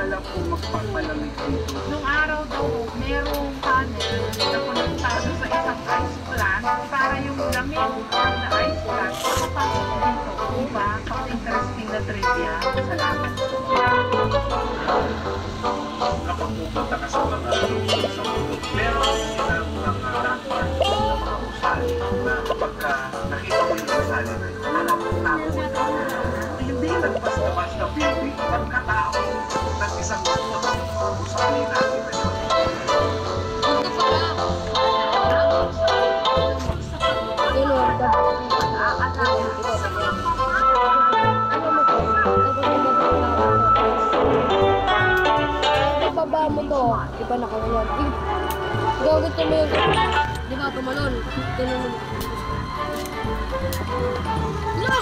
pala po magpapalamig dito? Nung araw daw, merong panel na konektado sa isang ice plant para yung lamig from the ice plant makapasok dito. Diba? Pang-interesting na trivia. Salamat. Kapag pupunta ka sa mga sa mundo, meron silang mga landmark na mga usali na kapag nakita mo yung usali na yun, alam mo tao na. Hindi nagpas-basta building, pagkatao ng isang mundo ng mga usali natin na yun. Baba mo to. Iba nakawalan. Gawin ko mo yun. Di ba tumalon? Ganun mo. No!